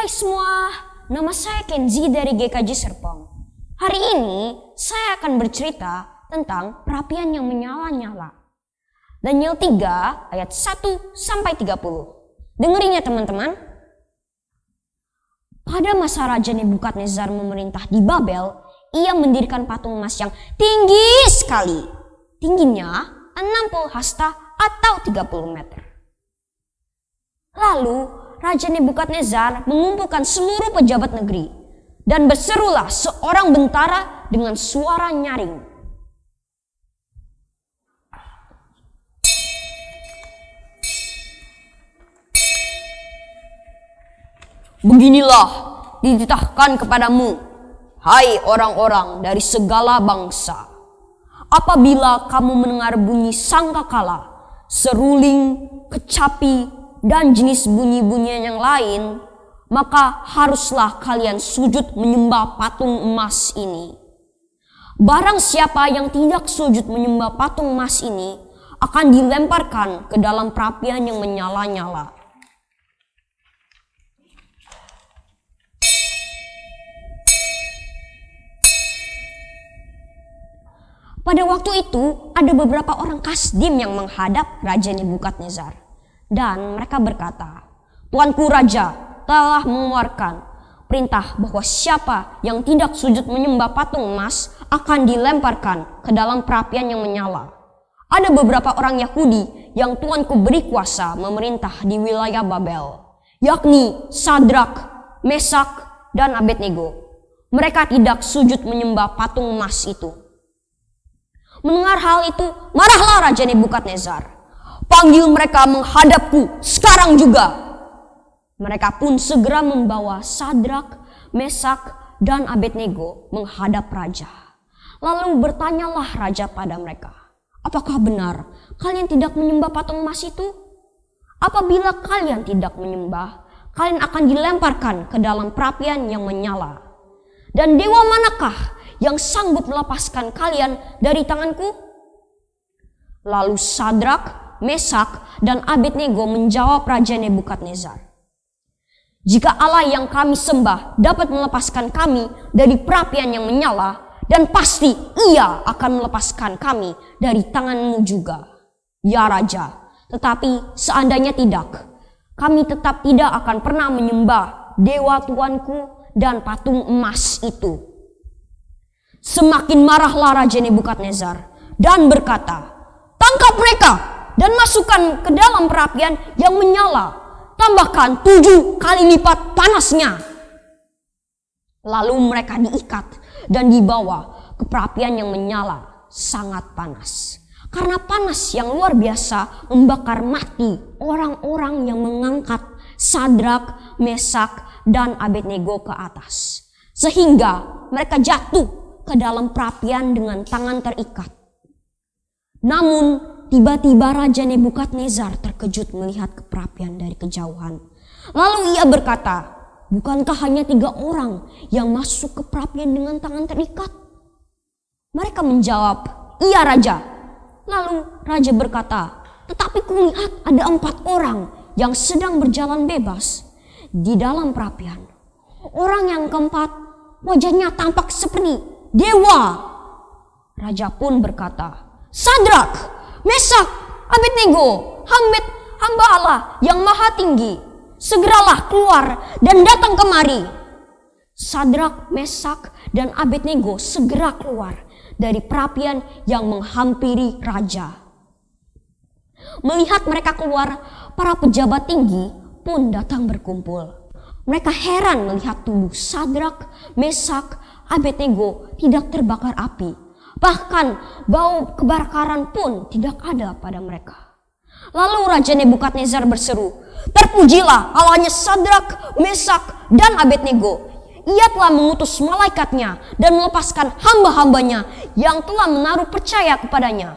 Hai semua, nama saya Kenzi dari GKJ Serpong. Hari ini saya akan bercerita tentang perapian yang menyala-nyala. Daniel 3 ayat 1 sampai 30. Dengerin ya teman-teman. Pada masa Raja Nebukadnezar memerintah di Babel, ia mendirikan patung emas yang tinggi sekali. Tingginya 60 hasta atau 30 meter. Lalu Raja Nebukadnezar mengumpulkan seluruh pejabat negeri dan berserulah seorang bentara dengan suara nyaring. Beginilah dititahkan kepadamu, hai orang-orang dari segala bangsa. Apabila kamu mendengar bunyi sangkakala, seruling, kecapi, dan jenis bunyi-bunyian yang lain, maka haruslah kalian sujud menyembah patung emas ini. Barang siapa yang tidak sujud menyembah patung emas ini akan dilemparkan ke dalam perapian yang menyala-nyala. Pada waktu itu ada beberapa orang Kasdim yang menghadap Raja Nebukadnezar. Dan mereka berkata, Tuanku Raja telah mengeluarkan perintah bahwa siapa yang tidak sujud menyembah patung emas akan dilemparkan ke dalam perapian yang menyala. Ada beberapa orang Yahudi yang Tuanku beri kuasa memerintah di wilayah Babel, yakni Sadrak, Mesak, dan Abednego. Mereka tidak sujud menyembah patung emas itu. Mendengar hal itu, marahlah Raja Nebukadnezar. Panggil mereka menghadapku sekarang juga. Mereka pun segera membawa Sadrak, Mesak, dan Abednego menghadap raja. Lalu bertanyalah raja pada mereka, apakah benar kalian tidak menyembah patung emas itu? Apabila kalian tidak menyembah, kalian akan dilemparkan ke dalam perapian yang menyala. Dan dewa manakah yang sanggup melepaskan kalian dari tanganku? Lalu Sadrak, Mesak, dan Abednego menjawab Raja Nebukadnezar, jika Allah yang kami sembah dapat melepaskan kami dari perapian yang menyala, dan pasti ia akan melepaskan kami dari tanganmu juga, ya Raja. Tetapi seandainya tidak, kami tetap tidak akan pernah menyembah dewa tuanku dan patung emas itu. Semakin marahlah Raja Nebukadnezar dan berkata, tangkap mereka dan masukkan ke dalam perapian yang menyala. Tambahkan 7 kali lipat panasnya. Lalu mereka diikat dan dibawa ke perapian yang menyala sangat panas. Karena panas yang luar biasa membakar mati orang-orang yang mengangkat Sadrak, Mesak, dan Abednego ke atas. Sehingga mereka jatuh ke dalam perapian dengan tangan terikat. Namun tiba-tiba Raja Nebukadnezar terkejut melihat ke perapian dari kejauhan. Lalu ia berkata, bukankah hanya 3 orang yang masuk ke perapian dengan tangan terikat? Mereka menjawab, iya Raja. Lalu Raja berkata, tetapi kulihat ada 4 orang yang sedang berjalan bebas di dalam perapian. Orang yang keempat wajahnya tampak seperti dewa. Raja pun berkata, Sadrak, Mesak, Abednego, hamba Allah yang maha tinggi, segeralah keluar dan datang kemari. Sadrak, Mesak, dan Abednego segera keluar dari perapian yang menghampiri raja. Melihat mereka keluar, para pejabat tinggi pun datang berkumpul. Mereka heran melihat tubuh Sadrak, Mesak, Abednego tidak terbakar api. Bahkan bau kebakaran pun tidak ada pada mereka. Lalu Raja Nebukadnezar berseru, terpujilah Allahnya Sadrak, Mesak, dan Abednego. Ia telah mengutus malaikatnya dan melepaskan hamba-hambanya yang telah menaruh percaya kepadanya.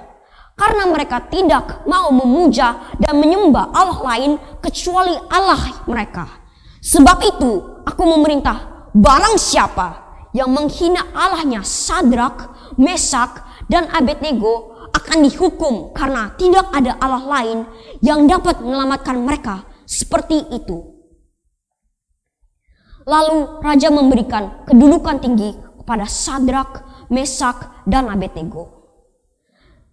Karena mereka tidak mau memuja dan menyembah Allah lain kecuali Allah mereka. Sebab itu aku memerintah, barang siapa yang menghina Allahnya Sadrak, Mesak, dan Abednego akan dihukum karena tidak ada Allah lain yang dapat menyelamatkan mereka seperti itu. Lalu raja memberikan kedudukan tinggi kepada Sadrak, Mesak, dan Abednego.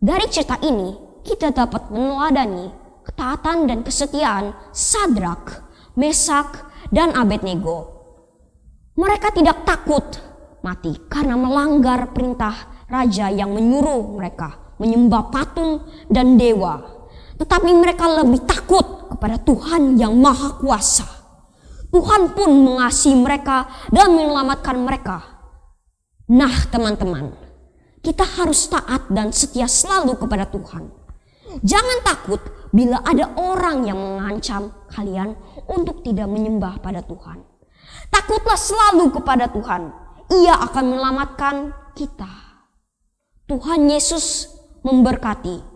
Dari cerita ini kita dapat meneladani ketaatan dan kesetiaan Sadrak, Mesak, dan Abednego. Mereka tidak takut mati karena melanggar perintah raja yang menyuruh mereka menyembah patung dan dewa. Tetapi mereka lebih takut kepada Tuhan yang Maha Kuasa. Tuhan pun mengasihi mereka dan menyelamatkan mereka. Nah teman-teman, kita harus taat dan setia selalu kepada Tuhan. Jangan takut bila ada orang yang mengancam kalian untuk tidak menyembah pada Tuhan. Takutlah selalu kepada Tuhan. Ia akan menyelamatkan kita. Tuhan Yesus memberkati.